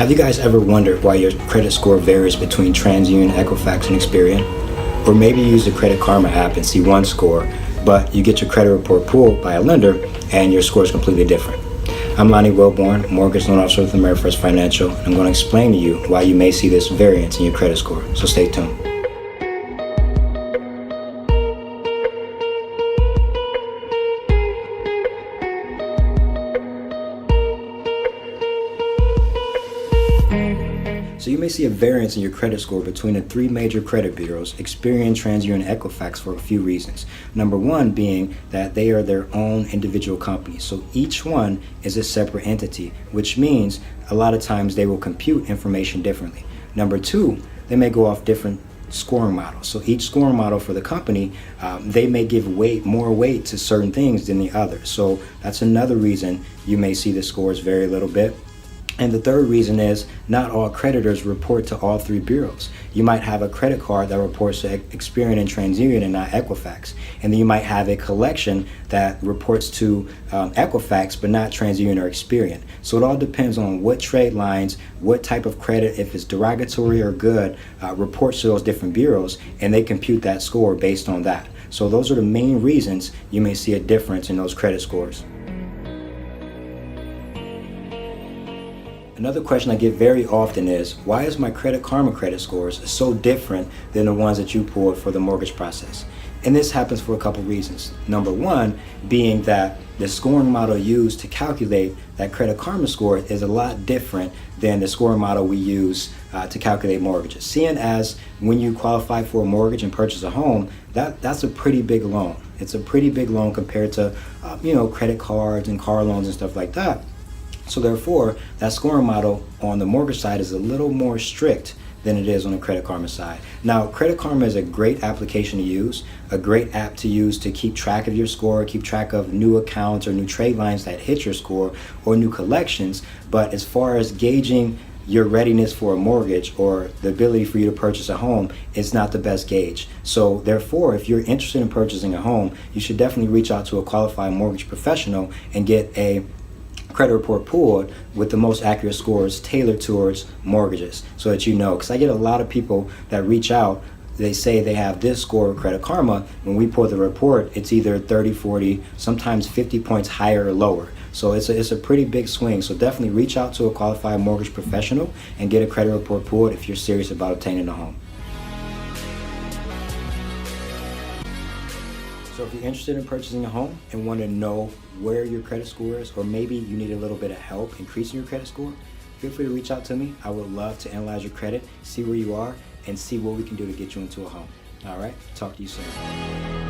Have you guys ever wondered why your credit score varies between TransUnion, Equifax, and Experian? Or maybe you use the Credit Karma app and see one score, but you get your credit report pulled by a lender and your score is completely different. I'm Lonnie Wilborn, Mortgage Loan Officer with AmeriFirst Financial, and I'm going to explain to you why you may see this variance in your credit score, so stay tuned. So you may see a variance in your credit score between the three major credit bureaus, Experian, TransUnion, and Equifax, for a few reasons. Number one being that they are their own individual companies. So each one is a separate entity, which means a lot of times they will compute information differently. Number two, they may go off different scoring models. So each scoring model for the company, they may give more weight to certain things than the other. So that's another reason you may see the scores vary a little bit. And the third reason is not all creditors report to all three bureaus. You might have a credit card that reports to Experian and TransUnion and not Equifax. And then you might have a collection that reports to Equifax but not TransUnion or Experian. So it all depends on what trade lines, what type of credit, if it's derogatory or good, reports to those different bureaus, and they compute that score based on that. So those are the main reasons you may see a difference in those credit scores. Another question I get very often is, why is my Credit Karma credit scores so different than the ones that you pulled for the mortgage process? And this happens for a couple reasons. Number one being that the scoring model used to calculate that Credit Karma score is a lot different than the scoring model we use to calculate mortgages. Seeing as when you qualify for a mortgage and purchase a home, that's a pretty big loan. It's a pretty big loan compared to credit cards and car loans and stuff like that. So therefore, that scoring model on the mortgage side is a little more strict than it is on the Credit Karma side. Now, Credit Karma is a great application to use, a great app to use to keep track of your score, keep track of new accounts or new trade lines that hit your score or new collections. But as far as gauging your readiness for a mortgage or the ability for you to purchase a home, it's not the best gauge. So therefore, if you're interested in purchasing a home, you should definitely reach out to a qualified mortgage professional and get a credit report pulled with the most accurate scores tailored towards mortgages, so that you know. Because I get a lot of people that reach out, they say they have this score of Credit Karma. When we pull the report, it's either 30, 40, sometimes 50 points higher or lower. So it's a pretty big swing. So definitely reach out to a qualified mortgage professional and get a credit report pulled if you're serious about obtaining a home. So if you're interested in purchasing a home and want to know where your credit score is, or maybe you need a little bit of help increasing your credit score, feel free to reach out to me. I would love to analyze your credit, see where you are, and see what we can do to get you into a home. All right, talk to you soon.